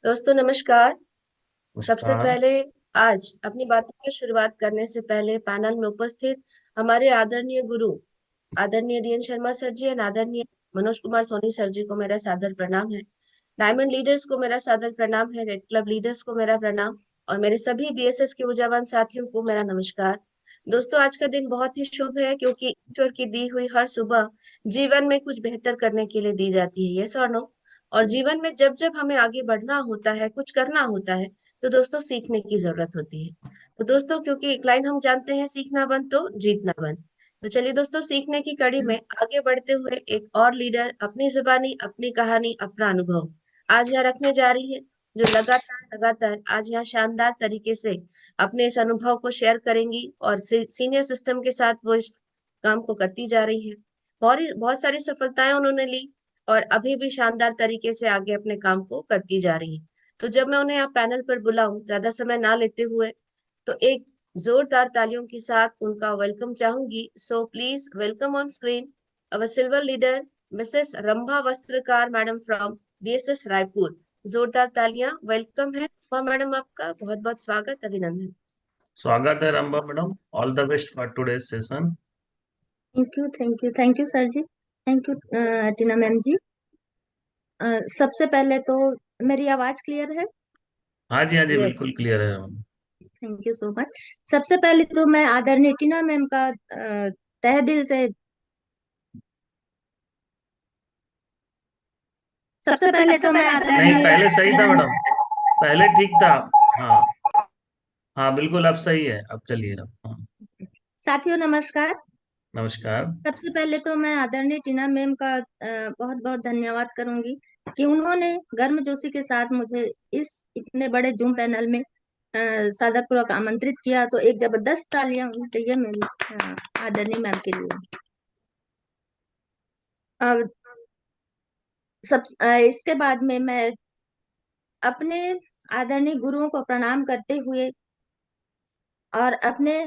दोस्तों नमस्कार। सबसे नमस्कार। पहले आज अपनी बातों की शुरुआत करने से पहले पैनल में उपस्थित हमारे आदरणीय गुरु आदरणीय डीएन शर्मा सर जी और आदरणीय मनोज कुमार सोनी सर जी को मेरा सादर प्रणाम है। डायमंड लीडर्स को मेरा सादर प्रणाम है। रेड क्लब लीडर्स को मेरा प्रणाम और मेरे सभी बीएसएस के ऊर्जावान साथियों को मेरा नमस्कार। दोस्तों आज का दिन बहुत ही शुभ है क्योंकि ईश्वर की दी हुई हर सुबह जीवन में कुछ बेहतर करने के लिए दी जाती है, यस और नो। और जीवन में जब जब हमें आगे बढ़ना होता है, कुछ करना होता है, तो दोस्तों सीखने की जरूरत होती है। तो दोस्तों क्योंकि एक लाइन हम जानते हैं, सीखना बंद तो जीतना बंद। तो चलिए दोस्तों, सीखने की कड़ी में आगे बढ़ते हुए एक और लीडर अपनी जुबानी, अपनी कहानी, अपना अनुभव आज यहाँ रखने जा रही है, जो लगातार लगातार आज यहाँ शानदार तरीके से अपने इस अनुभव को शेयर करेंगी और सीनियर सिस्टम के साथ वो इस काम को करती जा रही है। बहुत सारी सफलताएं उन्होंने ली और अभी भी शानदार तरीके से आगे अपने काम को करती जा रही है। तो जब मैं उन्हें यहाँ पैनल पर बुलाऊं, ज्यादा समय ना लेते हुए, तो एक जोरदार तालियों के साथ उनका वेलकम चाहूंगी। So please welcome on screen our silver leader Mrs Rambha Vastrakar madam from DSS Raipur. जोरदार तालियां, वेलकम है रंभा मैडम, आपका बहुत बहुत स्वागत, अभिनंदन। स्वागत है Ramba madam. All the best for today's session. Thank you sir ji. Thank you Tina ma'am ji. सबसे पहले तो मेरी आवाज क्लियर है? हाँ जी, हाँ जी, यस। बिल्कुल क्लियर है ma'am. Thank you so much. सबसे पहले तो मैं आदरणीय टीना मैम का तहे दिल से सबसे पहले तो मैं नहीं, आदरणीय पहले सही था मैडम। पहले ठीक था। हाँ। हाँ, बिल्कुल अब सही है। अब चलिए अब। हाँ। साथियों नमस्कार। नमस्कार। सबसे पहले तो मैं आदरणीय टीना मैम का बहुत बहुत धन्यवाद करूंगी कि उन्होंने गर्मजोशी के साथ मुझे इस इतने बड़े जूम पैनल में सादरपूर्वक आमंत्रित किया। तो एक जबरदस्त तालियां होनी चाहिए मेरी आदरणीय मैम के लिए। अब इसके बाद में मैं अपने आदरणीय गुरुओं को प्रणाम करते हुए और अपने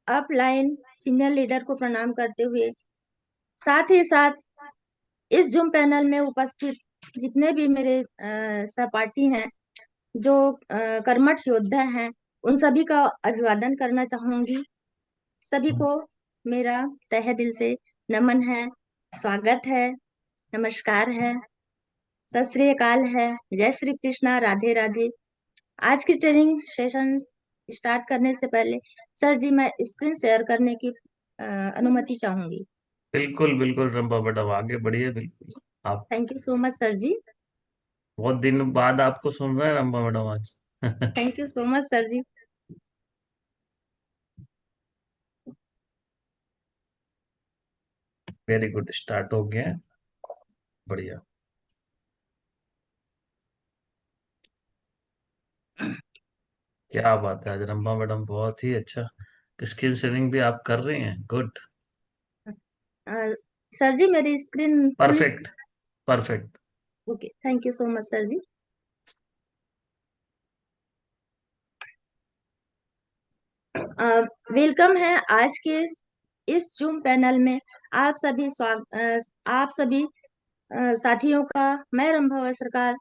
अपलाइन सीनियर लीडर को प्रणाम करते हुए, साथ ही साथ इस जूम पैनल में उपस्थित जितने भी मेरे सहपाठी हैं, जो कर्मठ योद्धा हैं, उन सभी का अभिवादन करना चाहूंगी। सभी को मेरा तहे दिल से नमन है, स्वागत है, नमस्कार है, सत श्री अकाल है, जय श्री कृष्णा, राधे राधे। आज की ट्रेनिंग सेशन स्टार्ट करने से पहले सर जी, मैं स्क्रीन शेयर करने की अनुमति चाहूंगी। बिल्कुल बिल्कुल रंबा मैडम, आगे बढ़िए बिल्कुल। आप thank you so much sir ji. बहुत दिन बाद आपको सुन रहे हैं रंबा मैडम आज। Thank you so much sir ji. Very good, start हो गया है। बढ़िया। क्या बात है, आज रंबा मैडम बहुत ही अच्छा स्किल शेयरिंग भी आप कर रही हैं। गुड। अ, सर जी मेरी screen full. Perfect. Perfect. Okay, thank you so much sir ji. Welcome है आज के इस जूम पैनल में। आप सभी साथियों का मैं Rambha Sarkar,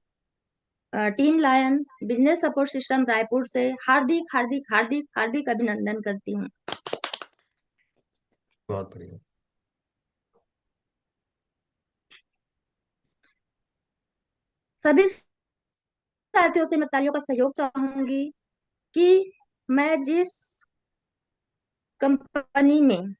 team lion business support system Raipur से हार्दिक हार्दिक हार्दिक हार्दिक अभिनंदन करती हूँ। बहुत बढ़िया। सभी साथियों से मैं तालियों का सहयोग चाहूंगी कि मैं जिस कंपनी में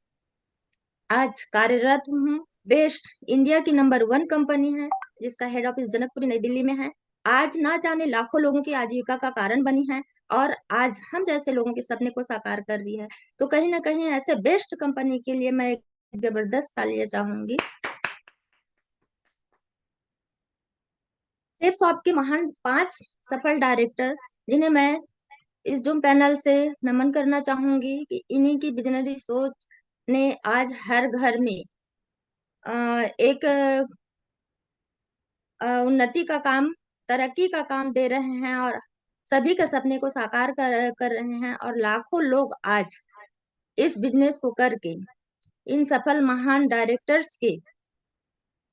आज कार्यरत हूँ, बेस्ट इंडिया की नंबर 1 कंपनी है, जिसका हेड ऑफिस जनकपुरी नई दिल्ली में है। आज ना जाने लाखों लोगों की आजीविका का कारण बनी है और आज हम जैसे लोगों के सपने को साकार कर रही है। तो कहीं ना कहीं ऐसे बेस्ट कंपनी के लिए मैं एक जबरदस्त तालियां चाहूंगी। सेफ शॉप के महान 5 सफल डायरेक्टर, जिन्हें मैं इस जूम पैनल से नमन करना चाहूंगी कि इन्हीं की विजनरी सोच ने आज हर घर में एक उन्नति का काम, तरक्की का काम दे रहे हैं और सभी के सपने को साकार कर रहे हैं। और लाखों लोग आज इस बिजनेस को करके, इन सफल महान डायरेक्टर्स के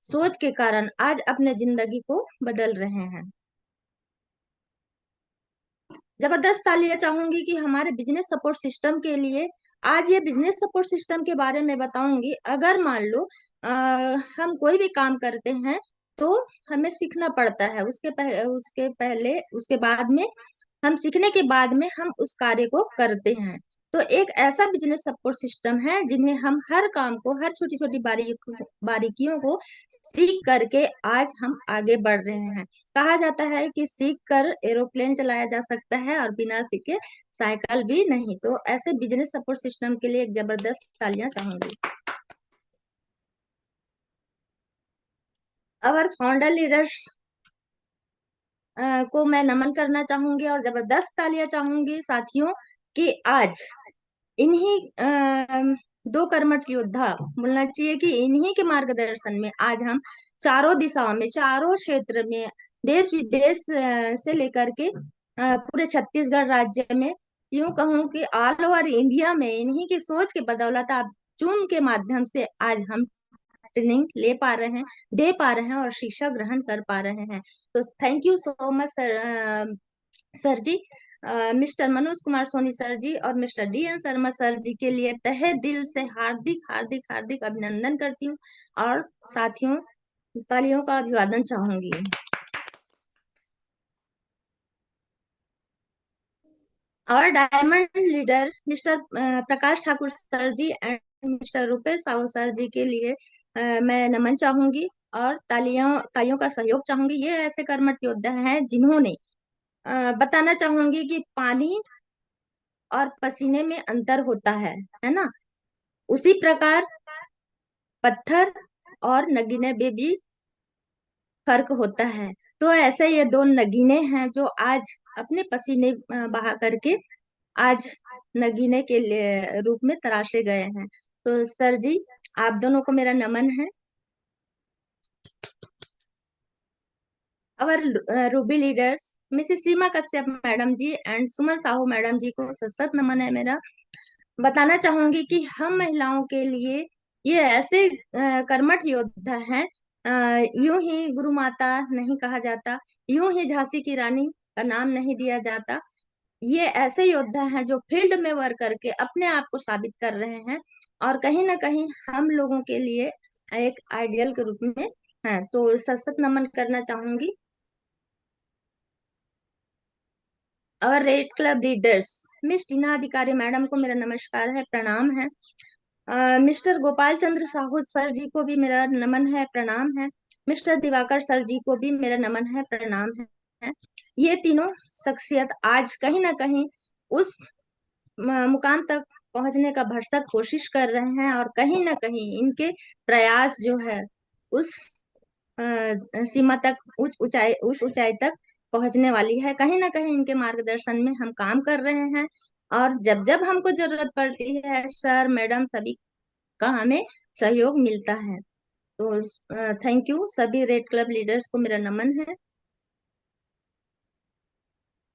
सोच के कारण आज अपने जिंदगी को बदल रहे हैं। जबरदस्त तालियां चाहूंगी कि हमारे बिजनेस सपोर्ट सिस्टम के लिए। आज ये बिजनेस सपोर्ट सिस्टम के बारे में बताऊंगी। अगर मान लो हम कोई भी काम करते हैं तो हमें सीखना पड़ता है। उसके बाद में हम सीखने के बाद में हम उस कार्य को करते हैं। तो एक ऐसा बिजनेस सपोर्ट सिस्टम है जिन्हें हम हर काम को, हर छोटी छोटी बारीकियों को सीख करके आज हम आगे बढ़ रहे हैं। कहा जाता है कि सीख कर एरोप्लेन चलाया जा सकता है और बिना सीखे साइकिल भी नहीं। तो ऐसे बिजनेस सपोर्ट सिस्टम के लिए एक जबरदस्त तालियां चाहूंगी। और फाउंडर लीडर्स को मैं नमन करना चाहूंगी और जबरदस्त तालियां चाहूंगी साथियों कि आज इन्हीं दो कर्मठ योद्धा, बोलना चाहिए कि इन्हीं के मार्गदर्शन में आज हम चारों दिशाओं में, चारों क्षेत्र में, देश विदेश से लेकर के पूरे छत्तीसगढ़ राज्य में, यूं कहूं कि ऑल ओवर इंडिया में इन्हीं की सोच के बदौलत आप जूम के माध्यम से आज हम ट्रेनिंग ले पा रहे हैं, दे पा रहे हैं और शिक्षा ग्रहण कर पा रहे हैं। तो thank you so much sir, sir ji, mister Manoj Kumar Soni sir ji और mister DN Sharma sir ji के लिए तहे दिल से हार्दिक हार्दिक हार्दिक अभिनंदन करती हूँ और साथियों तालियों का अभिवादन चाहूंगी। और diamond leader mister Prakash Thakur sir ji and mister Rupesh Sahu sir ji के लिए मैं नमन चाहूंगी और तालियों का सहयोग चाहूंगी। ये ऐसे कर्मठ योद्धा हैं जिन्होंने बताना चाहूंगी कि पानी और पसीने में अंतर होता है ना। उसी प्रकार पत्थर और नगीने में भी फर्क होता है। तो ऐसे ये दो नगीने हैं जो आज अपने पसीने बहा करके आज नगीने के रूप में तराशे गए हैं। तो सर जी, आप दोनों को मेरा नमन है। और ruby leaders Mrs Seema Kashyap madam ji and Suman Sahu madam ji को सशक्त नमन है मेरा। बताना चाहूंगी कि हम महिलाओं के लिए ये ऐसे कर्मठ योद्धा हैं। यूं ही गुरु माता नहीं कहा जाता, यूं ही झांसी की रानी का नाम नहीं दिया जाता। ये ऐसे योद्धा हैं जो फील्ड में वर्क करके अपने आप को साबित कर रहे हैं और कहीं ना कहीं हम लोगों के लिए एक आइडियल के रूप में है। तो सशक्त नमन करना चाहूंगी। और रेड क्लब लीडर्स मिस टीना अधिकारी मैडम को मेरा नमस्कार है, प्रणाम है। मिस्टर गोपाल चंद्र साहू सर जी को भी मेरा नमन है, प्रणाम है। मिस्टर दिवाकर सर जी को भी मेरा नमन है, प्रणाम है। ये तीनों शख्सियत आज कहीं ना कहीं उस मुकाम तक पहुंचने का भरसक कोशिश कर रहे हैं और कहीं ना कहीं इनके प्रयास जो है उस सीमा तक, उस ऊंचाई तक पहुंचने वाली है। कहीं ना कहीं इनके मार्गदर्शन में हम काम कर रहे हैं और जब जब हमको जरूरत पड़ती है सर मैडम सभी का हमें सहयोग मिलता है। तो थैंक यू सभी रेड क्लब लीडर्स को मेरा नमन है।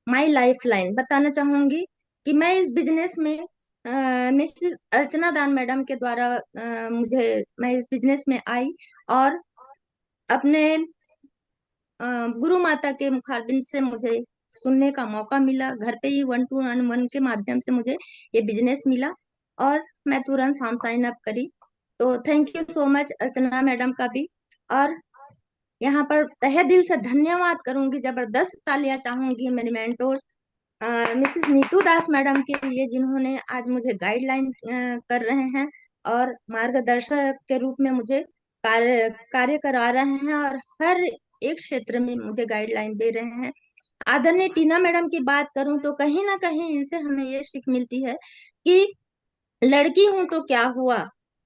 माई लाइफ लाइन बताना चाहूंगी कि मैं इस बिजनेस में मिसेस अर्चना दान मैडम के द्वारा मैं इस बिजनेस में आई और अपने गुरु माता के मुखारबिंद से मुझे सुनने का मौका मिला। घर पे ही 1 to 1 के माध्यम से मुझे ये बिजनेस मिला और मैं तुरंत फॉर्म साइन अप करी। तो thank you so much Archana madam का भी। और यहाँ पर तहे दिल से धन्यवाद करूंगी, जबरदस्त तालियां चाहूंगी मेरी मेंटोर मिसेस नीतू दास मैडम के लिए जिन्होंने आज मुझे गाइडलाइन कर रहे हैं और मार्गदर्शक के रूप में मुझे कार्य करा रहे हैं और हर एक क्षेत्र में मुझे गाइडलाइन दे रहे हैं। आदरणीय टीना मैडम की बात करूं तो कहीं ना कहीं इनसे हमें ये सीख मिलती है कि लड़की हूं तो क्या हुआ,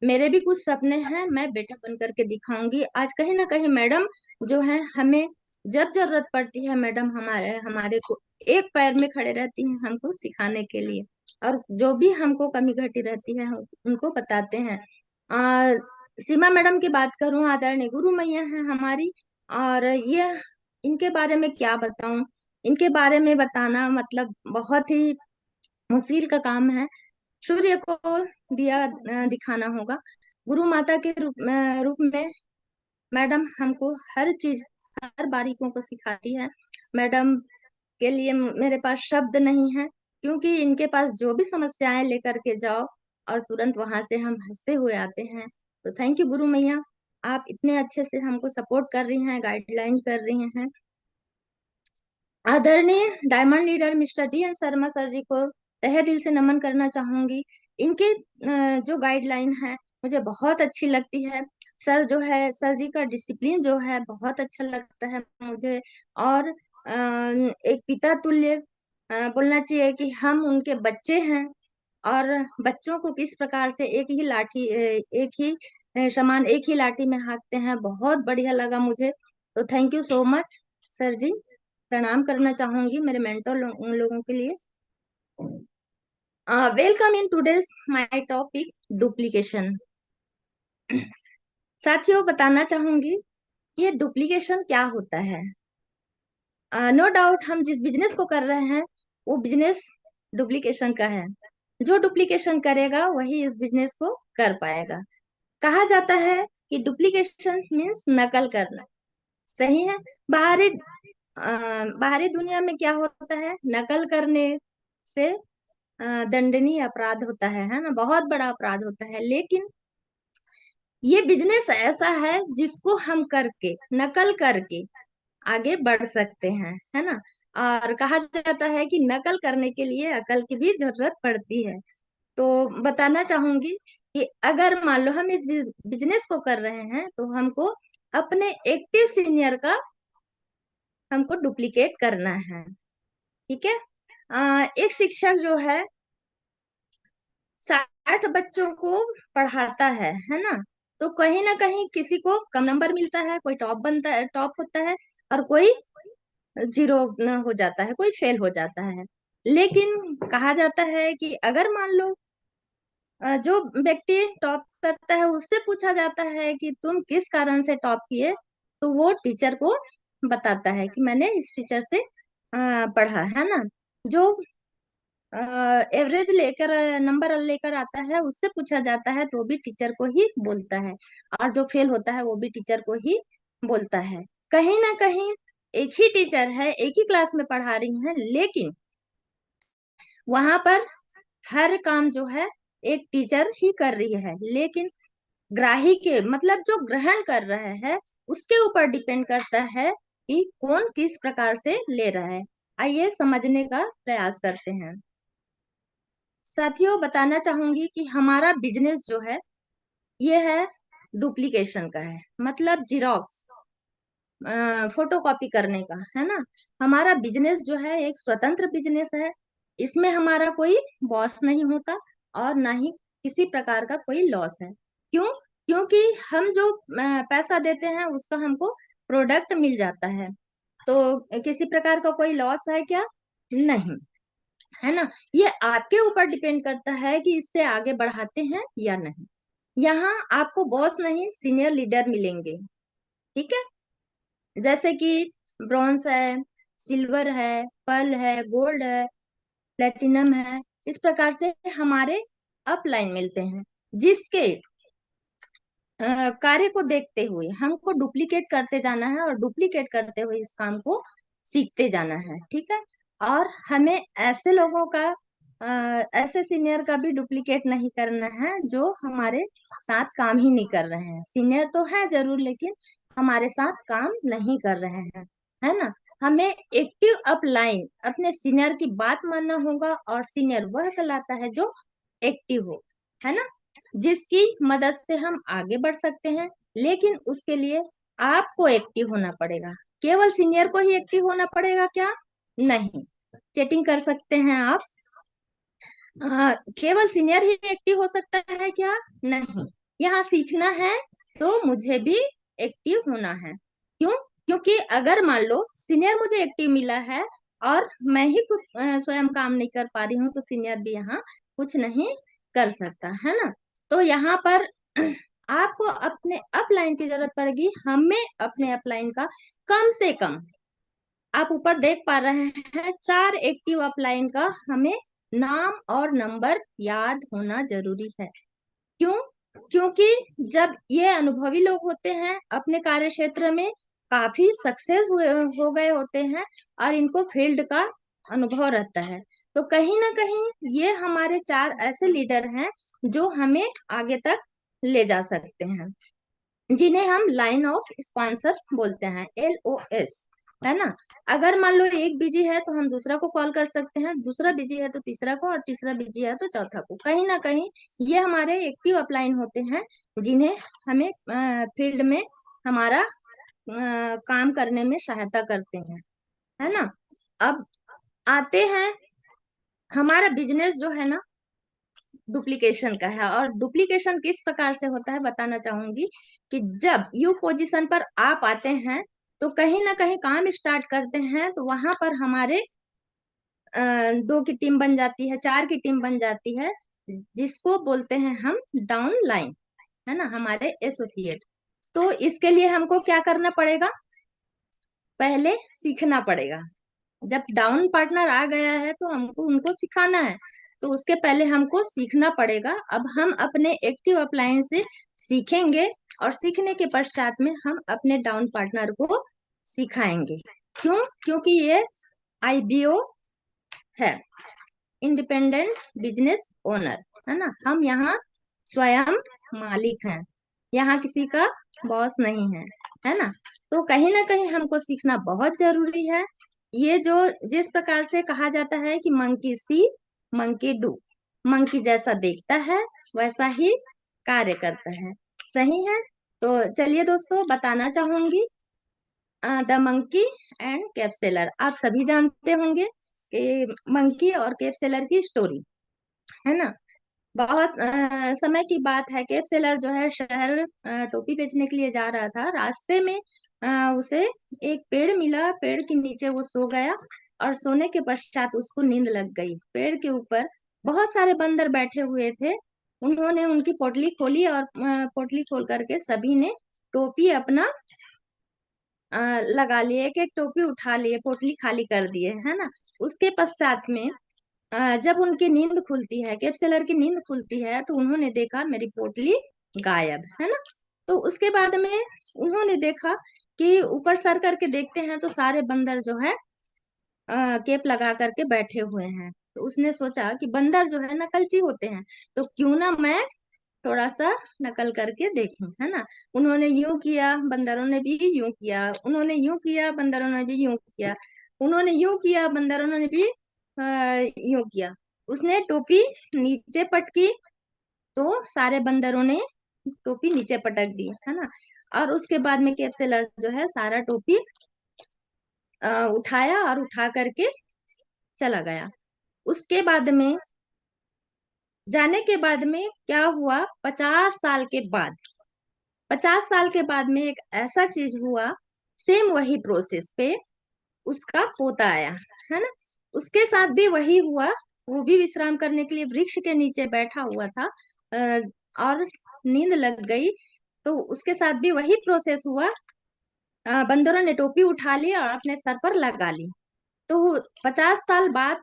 मेरे भी कुछ सपने हैं, मैं बेटा बन करके दिखाऊंगी। आज कहीं ना कहीं मैडम जो है हमें जब जरूरत पड़ती है मैडम हमारे हमारे को एक पैर में खड़े रहती हैं हमको सिखाने के लिए और जो भी हमको कमी घटी रहती है हम उनको बताते हैं। और सीमा मैडम की बात करूं, आदरणीय गुरु मैया है हमारी। और ये इनके बारे में क्या बताऊं, इनके बारे में बताना मतलब बहुत ही मुश्किल का काम है। सूर्य को दिया दिखाना होगा। गुरु माता के रूप में मैडम हमको हर चीज, हर बारीकों को सिखाती है। मैडम के लिए मेरे पास शब्द नहीं है, क्योंकि इनके पास जो भी समस्याएं लेकर के जाओ और तुरंत वहां से हम हंसते हुए आते हैं। तो थैंक यू गुरु मैया, आप इतने अच्छे से हमको सपोर्ट कर रही हैं, गाइडलाइन कर रही हैं। आदरणीय diamond leader mister D N Sharma sir ji को तहे दिल से नमन करना चाहूंगी। इनके जो गाइडलाइन है मुझे बहुत अच्छी लगती है। सर जो है, सर जी का डिसिप्लिन जो है बहुत अच्छा लगता है मुझे। और एक पिता तुल्य बोलना चाहिए कि हम उनके बच्चे हैं, और बच्चों को किस प्रकार से एक ही लाठी एक ही समान एक ही लाठी में हाँकते हैं, बहुत बढ़िया लगा मुझे। तो thank you so much sir ji, प्रणाम करना चाहूंगी मेरे मेंटर उन लोगों के लिए। Welcome in today's my topic duplication. साथियों, बताना चाहूंगी ये डुप्लीकेशन क्या होता है। नो डाउट हम जिस बिजनेस को कर रहे हैं वो बिजनेस डुप्लीकेशन का है। जो डुप्लीकेशन करेगा वही इस बिजनेस को कर पाएगा। कहा जाता है कि डुप्लीकेशन मीन्स नकल करना। सही है। बाहरी बाहरी दुनिया में क्या होता है, नकल करने से दंडनीय अपराध होता है ना, बहुत बड़ा अपराध होता है। लेकिन ये बिजनेस ऐसा है जिसको हम करके, नकल करके आगे बढ़ सकते हैं, है ना। और कहा जाता है कि नकल करने के लिए अकल की भी जरूरत पड़ती है। तो बताना चाहूंगी कि अगर मान लो हम इस बिजनेस को कर रहे हैं तो हमको अपने एक्टिव सीनियर का हमको डुप्लीकेट करना है। ठीक है। एक शिक्षक जो है 60 बच्चों को पढ़ाता है ना। तो कहीं ना कहीं किसी को कम नंबर मिलता है, कोई टॉप बनता है, टॉप होता है, और कोई जीरो हो जाता है, कोई फेल हो जाता है। लेकिन कहा जाता है कि अगर मान लो जो व्यक्ति टॉप करता है उससे पूछा जाता है कि तुम किस कारण से टॉप किए, तो वो टीचर को बताता है कि मैंने इस टीचर से पढ़ा, है ना। जो एवरेज लेकर नंबर लेकर आता है उससे पूछा जाता है तो वो भी टीचर को ही बोलता है, और जो फेल होता है वो भी टीचर को ही बोलता है। कहीं ना कहीं एक ही टीचर है, एक ही क्लास में पढ़ा रही है, लेकिन वहां पर हर काम जो है एक टीचर ही कर रही है, लेकिन ग्राही के मतलब जो ग्रहण कर रहा है उसके ऊपर डिपेंड करता है कि कौन किस प्रकार से ले रहा है। आइए समझने का प्रयास करते हैं। साथियों, बताना चाहूंगी कि हमारा बिजनेस जो है ये है डुप्लीकेशन का है, मतलब जीरोक्स, फोटो कॉपी करने का, है ना। हमारा बिजनेस जो है एक स्वतंत्र बिजनेस है। इसमें हमारा कोई बॉस नहीं होता और ना ही किसी प्रकार का कोई लॉस है। क्यों? क्योंकि हम जो पैसा देते हैं उसका हमको प्रोडक्ट मिल जाता है। तो किसी प्रकार का कोई लॉस है क्या? नहीं, है ना। ये आपके ऊपर डिपेंड करता है कि इससे आगे बढ़ाते हैं या नहीं। यहाँ आपको बॉस नहीं, सीनियर लीडर मिलेंगे। ठीक है। जैसे कि ब्रॉन्ज है, सिल्वर है, पर्ल है, गोल्ड है, प्लेटिनम है, इस प्रकार से हमारे अपलाइन मिलते हैं, जिसके कार्य को देखते हुए हमको डुप्लीकेट करते जाना है और डुप्लीकेट करते हुए इस काम को सीखते जाना है। ठीक है। और हमें ऐसे लोगों का ऐसे सीनियर का भी डुप्लीकेट नहीं करना है जो हमारे साथ काम ही नहीं कर रहे हैं। सीनियर तो है जरूर, लेकिन हमारे साथ काम नहीं कर रहे हैं, है ना। हमें एक्टिव अपलाइन अपने सीनियर की बात मानना होगा, और सीनियर वह कहलाता है जो एक्टिव हो, है ना, जिसकी मदद से हम आगे बढ़ सकते हैं। लेकिन उसके लिए आपको एक्टिव होना पड़ेगा। केवल सीनियर को ही एक्टिव होना पड़ेगा क्या? नहीं, चैटिंग कर सकते हैं आप। केवल सीनियर ही एक्टिव हो सकता है क्या? नहीं, यहाँ सीखना है तो मुझे भी एक्टिव होना है। क्यों? क्योंकि अगर मान लो सीनियर मुझे एक्टिव मिला है और मैं ही कुछ स्वयं काम नहीं कर पा रही हूँ, तो सीनियर भी यहाँ कुछ नहीं कर सकता, है ना। तो यहाँ पर आपको अपने अपलाइन की जरूरत पड़ेगी। हमें अपने अपलाइन का कम से कम, आप ऊपर देख पा रहे हैं 4 एक्टिव अपलाइन का हमें नाम और नंबर याद होना जरूरी है। क्यों? क्योंकि जब ये अनुभवी लोग होते हैं अपने कार्य क्षेत्र में, काफी सक्सेस हो गए होते हैं और इनको फील्ड का अनुभव रहता है। तो कहीं ना कहीं ये हमारे 4 ऐसे लीडर हैं जो हमें आगे तक ले जा सकते हैं, जिन्हें हम लाइन ऑफ स्पॉन्सर बोलते हैं, LOS, है ना। अगर मान लो एक बिजी है तो हम दूसरा को कॉल कर सकते हैं, दूसरा बिजी है तो तीसरा को, और तीसरा बिजी है तो चौथा को। कहीं ना कहीं ये हमारे एक्टिव अपलाइन होते हैं, जिन्हें हमें फील्ड में हमारा काम करने में सहायता करते हैं, है ना। अब आते हैं, हमारा बिजनेस जो है ना डुप्लीकेशन का है, और डुप्लीकेशन किस प्रकार से होता है बताना चाहूंगी कि जब यू पोजीशन पर आप आते हैं तो कहीं ना कहीं काम स्टार्ट करते हैं, तो वहां पर हमारे 2 की टीम बन जाती है, 4 की टीम बन जाती है, जिसको बोलते हैं हम डाउन लाइन, है ना, हमारे एसोसिएट। तो इसके लिए हमको क्या करना पड़ेगा, पहले सीखना पड़ेगा। जब डाउन पार्टनर आ गया है तो हमको उनको सिखाना है, तो उसके पहले हमको सीखना पड़ेगा। अब हम अपने एक्टिव अपलायंस से सीखेंगे, और सीखने के पश्चात में हम अपने डाउन पार्टनर को सिखाएंगे। क्यों? क्योंकि ये IBO है, इंडिपेंडेंट बिजनेस ओनर, है ना। हम यहाँ स्वयं मालिक हैं, यहाँ किसी का बॉस नहीं है ना। तो कहीं ना कहीं हमको सीखना बहुत जरूरी है। ये जो जिस प्रकार से कहा जाता है कि monkey C monkey do, monkey जैसा देखता है वैसा ही कार्य करता है, सही है। तो चलिए दोस्तों, बताना चाहूंगी the monkey and cap seller. आप सभी जानते होंगे कि मंकी और केप सेलर की स्टोरी, है ना। बहुत समय की बात है, केप सेलर जो है शहर टोपी बेचने के लिए जा रहा था। रास्ते में उसे एक पेड़ मिला, पेड़ के नीचे वो सो गया, और सोने के पश्चात उसको नींद लग गई। पेड़ के ऊपर बहुत सारे बंदर बैठे हुए थे। उन्होंने उनकी पोटली खोली, और पोटली खोल करके सभी ने टोपी अपना लगा लिए, एक एक टोपी उठा लिए, पोटली खाली कर दिए, है ना। उसके पश्चात में जब उनकी नींद खुलती है, केप सेलर की नींद खुलती है, तो उन्होंने देखा मेरी पोटली गायब, है ना। तो उसके बाद में उन्होंने देखा कि ऊपर सर करके देखते हैं तो सारे बंदर जो है केप लगा करके बैठे हुए हैं। तो उसने सोचा कि बंदर जो है नकलची होते हैं, तो क्यों ना मैं थोड़ा सा नकल करके देखूं, है ना। उन्होंने यूं किया, बंदरों ने भी यूं किया, उन्होंने यूं किया, बंदरों ने भी यूं किया, उन्होंने यूं किया, बंदरों ने भी यूं किया। उसने टोपी नीचे पटकी, तो सारे बंदरों ने टोपी नीचे पटक दी, है ना। और उसके बाद में केप सेलर जो है सारा टोपी उठाया और उठा करके चला गया। उसके बाद में जाने के बाद में क्या हुआ, 50 साल के बाद, 50 साल के बाद में एक ऐसा चीज हुआ, सेम वही प्रोसेस पे उसका पोता आया, है ना। उसके साथ भी वही हुआ, वो भी विश्राम करने के लिए वृक्ष के नीचे बैठा हुआ था, और नींद लग गई। तो उसके साथ भी वही प्रोसेस हुआ, बंदरों ने टोपी उठा ली और अपने सर पर लगा ली। तो 50 साल बाद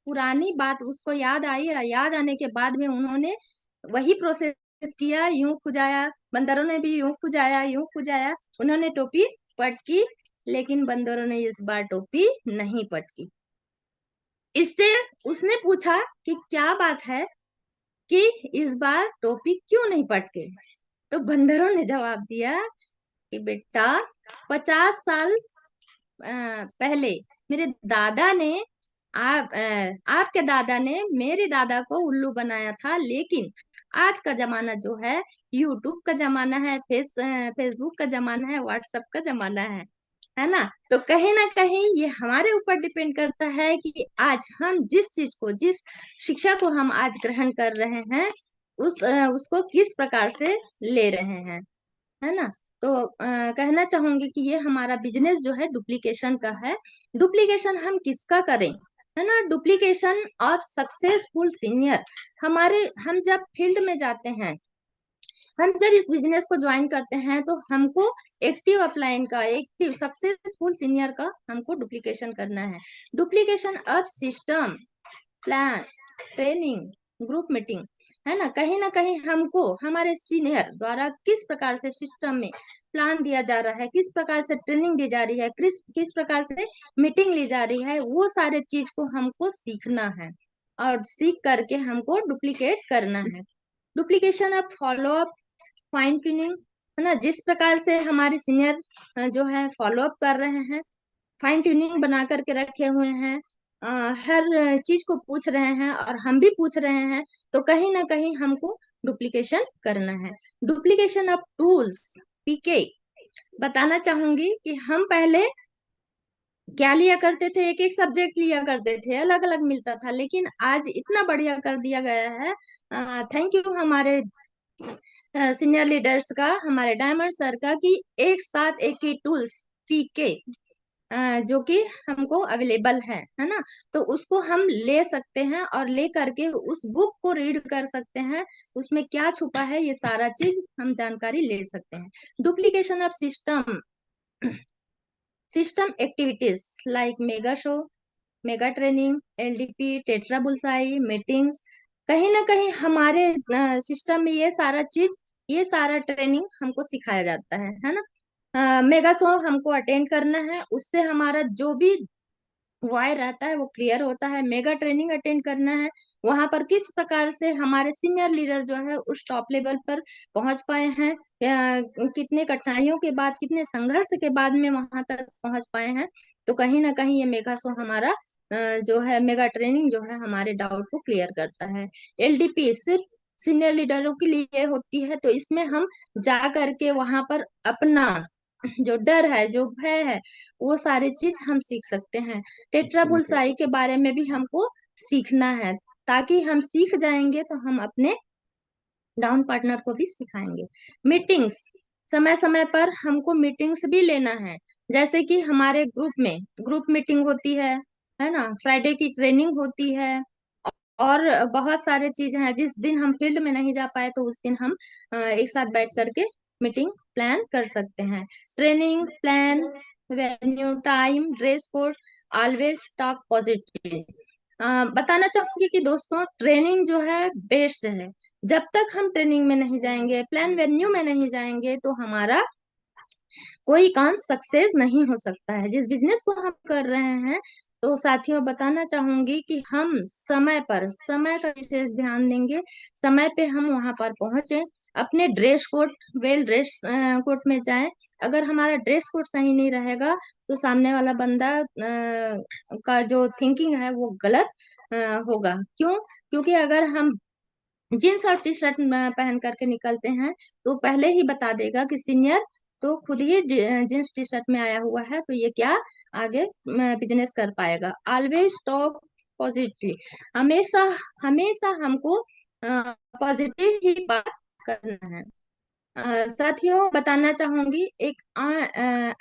पुरानी बात उसको याद आई, और याद आने के बाद में उन्होंने वही प्रोसेस किया, यूं खुजाया, बंदरों ने भी यूं खुजाया, यूं खुजाया, उन्होंने टोपी पटकी, लेकिन बंदरों ने इस बार टोपी नहीं पटकी। इससे उसने पूछा कि क्या बात है कि इस बार टोपी क्यों नहीं पटके। तो बंदरों ने जवाब दिया कि बेटा, 50 साल पहले मेरे दादा ने आपके दादा ने मेरे दादा को उल्लू बनाया था, लेकिन आज का जमाना जो है यूट्यूब का जमाना है, फेसबुक का जमाना है, व्हाट्सएप का जमाना है ना। तो कहीं ना कहीं ये हमारे ऊपर डिपेंड करता है कि आज हम जिस चीज को, जिस शिक्षा को हम आज ग्रहण कर रहे हैं, उसको किस प्रकार से ले रहे हैं, है ना। तो कहना चाहूंगी कि ये हमारा बिजनेस जो है डुप्लीकेशन का है। डुप्लीकेशन हम किसका करें, है ना। डुप्लीकेशन और सक्सेसफुल सीनियर, हम जब फील्ड में जाते हैं, हम जब इस बिजनेस को ज्वाइन करते हैं, तो हमको एक्टिव अपलाइन का, एक्टिव सक्सेसफुल सीनियर का हमको डुप्लीकेशन करना है। Duplication of system, plan, training, group meeting, है ना कहीं हमको हमारे सीनियर द्वारा किस प्रकार से सिस्टम में प्लान दिया जा रहा है, किस प्रकार से ट्रेनिंग दी जा रही है, किस प्रकार से मीटिंग ली जा रही है, वो सारे चीज को हमको सीखना है और सीख करके हमको डुप्लीकेट करना है। Duplication of follow up, fine tuning, है ना, जिस प्रकार से हमारे सीनियर जो है फॉलो अप कर रहे हैं, फाइन ट्यूनिंग बना करके रखे हुए हैं, हर चीज को पूछ रहे हैं और हम भी पूछ रहे हैं, तो कहीं ना कहीं हमको डुप्लीकेशन करना है। डुप्लीकेशन ऑफ टूल्स, पीके, बताना चाहूंगी कि हम पहले क्या लिया करते थे, एक एक सब्जेक्ट लिया करते थे, अलग अलग मिलता था, लेकिन आज इतना बढ़िया कर दिया गया है। थैंक यू हमारे सीनियर लीडर्स का, हमारे डायमंड सर का, कि एक साथ एक ही टूल्स पीके जो कि हमको अवेलेबल है ना, तो उसको हम ले सकते हैं और ले करके उस बुक को रीड कर सकते हैं, उसमें क्या छुपा है ये सारा चीज हम जानकारी ले सकते हैं। Duplication of system, system activities like mega show, mega training, LDP, tetra bullseye meetings, कहीं ना कहीं हमारे सिस्टम में ये सारा चीज, ये सारा ट्रेनिंग हमको सिखाया जाता है ना। मेगा शो हमको अटेंड करना है, उससे हमारा जो भी वाई रहता है वो क्लियर होता है। मेगा ट्रेनिंग अटेंड करना है, वहां पर किस प्रकार से हमारे सीनियर लीडर जो है उस टॉप लेवल पर पहुंच पाए हैं, कितने कठिनाइयों के बाद, कितने संघर्ष के बाद में वहां तक पहुंच पाए हैं, तो कहीं ना कहीं ये मेगा शो हमारा जो है, मेगा ट्रेनिंग जो है हमारे डाउट को क्लियर करता है। एलडीपी सिर्फ सीनियर लीडरों के लिए होती है, तो इसमें हम जा करके वहां पर अपना जो डर है, जो भय है, वो सारी चीज हम सीख सकते हैं। टेट्रा बुलसाई के बारे में भी हमको सीखना है, ताकि हम सीख जाएंगे तो हम अपने डाउन पार्टनर को भी सिखाएंगे। मीटिंग्स, समय समय पर हमको मीटिंग्स भी लेना है, जैसे कि हमारे ग्रुप में ग्रुप मीटिंग होती है ना, फ्राइडे की ट्रेनिंग होती है, और बहुत सारे चीज हैं। जिस दिन हम फील्ड में नहीं जा पाए तो उस दिन हम एक साथ बैठ करके मीटिंग प्लान कर सकते हैं। Training plan, venue, time, dress code, always talk positive. बताना चाहूंगी कि दोस्तों ट्रेनिंग जो है बेस्ट है। जब तक हम ट्रेनिंग में नहीं जाएंगे, प्लान वेन्यू में नहीं जाएंगे, तो हमारा कोई काम सक्सेस नहीं हो सकता है जिस बिजनेस को हम कर रहे हैं। तो साथियों बताना चाहूंगी कि हम समय पर, समय का विशेष ध्यान देंगे, समय पे हम वहां पर पहुंचे, अपने dress code, well dress code में जाएं। अगर हमारा ड्रेस कोड सही नहीं रहेगा तो सामने वाला बंदा का जो थिंकिंग है वो गलत होगा। क्यों? क्योंकि अगर हम जीन्स और टी शर्ट पहन करके निकलते हैं तो पहले ही बता देगा कि सीनियर तो खुद ही जीन्स टी शर्ट में आया हुआ है, तो ये क्या आगे बिजनेस कर पाएगा। ऑलवेज टॉक पॉजिटिवली, हमेशा हमेशा हमको पॉजिटिव ही बात करना है। साथियों बताना चाहूंगी एक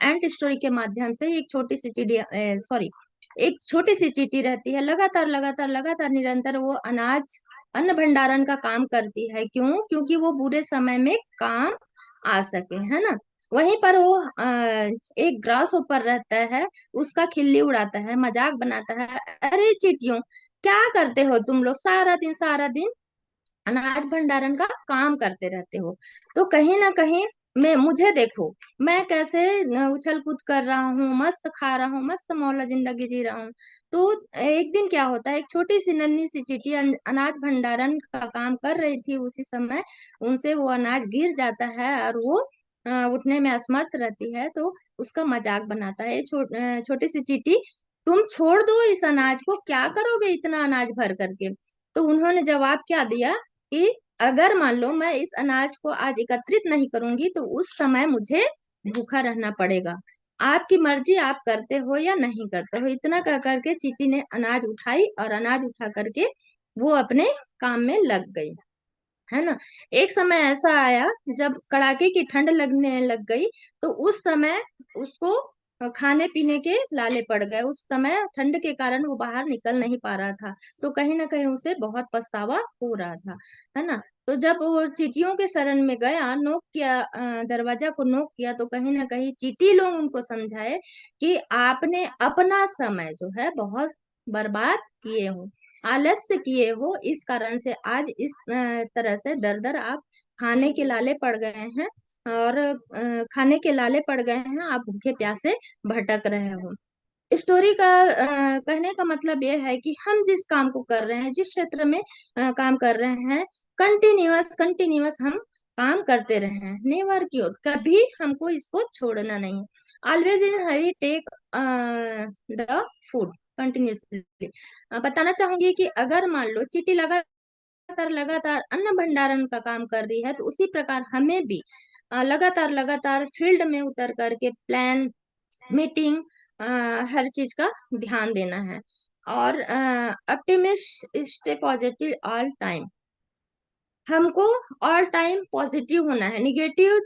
एंट स्टोरी के माध्यम से, एक छोटी सी चिड़ी, सॉरी, एक छोटी सी चींटी रहती है, लगातार लगातार लगातार निरंतर वो अनाज, अन्न भंडारण का काम करती है। क्यों? क्योंकि वो बुरे समय में काम आ सके, है ना। वहीं पर वो एक ग्रास ऊपर रहता है, उसका खिल्ली उड़ाता है, मजाक बनाता है, अरे चींटियों क्या करते हो तुम लोग, सारा दिन सारा दिन अनाज भंडारण का काम करते रहते हो, तो कहीं ना कहीं मैं, मुझे देखो, मैं कैसे उछल कूद कर रहा हूँ, मस्त खा रहा हूँ, मस्त मौला जिंदगी जी रहा हूँ। तो एक दिन क्या होता है, एक छोटी सी नन्ही सी चींटी अनाज भंडारण का काम कर रही थी, उसी समय उनसे वो अनाज गिर जाता है और वो उठने में असमर्थ रहती है, तो उसका मजाक बनाता है, छोटी सी चींटी, तुम छोड़ दो इस अनाज को, क्या करोगे इतना अनाज भर करके। तो उन्होंने जवाब क्या दिया कि अगर मान लो मैं इस अनाज को आज एकत्रित नहीं करूंगी तो उस समय मुझे भूखा रहना पड़ेगा, आपकी मर्जी, आप करते हो या नहीं करते हो। इतना कह करके चींटी ने अनाज उठाई और अनाज उठा करके वो अपने काम में लग गई, है ना। एक समय ऐसा आया जब कड़ाके की ठंड लगने लग गई, तो उस समय उसको खाने पीने के लाले पड़ गए, उस समय ठंड के कारण वो बाहर निकल नहीं पा रहा था, तो कहीं ना कहीं उसे बहुत पछतावा हो रहा था, है ना। तो जब वो चींटियों के शरण में गया, नोक किया, दरवाजा को नोक किया, तो कहीं ना कहीं चींटी लोग उनको समझाए कि आपने अपना समय जो है बहुत बर्बाद किए हो, आलस्य किए हो, इस कारण से आज इस तरह से दर दर आप खाने के लाले पड़ गए हैं, और खाने के लाले पड़ गए हैं, आप भूखे प्यासे भटक रहे हो। स्टोरी का कहने का मतलब ये है कि हम जिस काम को कर रहे हैं, जिस क्षेत्र में काम कर रहे हैं, कंटिन्यूअस कंटिन्यूअस हम काम करते रहे हैं, नेवर क्योर, कभी हमको इसको छोड़ना नहीं। Always in hurry take the food continuously. बताना चाहूंगी कि अगर मान लो चींटी लगातार लगातार अन्न भंडारण का काम कर रही है, तो उसी प्रकार हमें भी लगातार लगातार फील्ड में उतर करके प्लान, मीटिंग, हर चीज का ध्यान देना है। और optimist, stay positive all time, हमको ऑल टाइम पॉजिटिव होना है, निगेटिव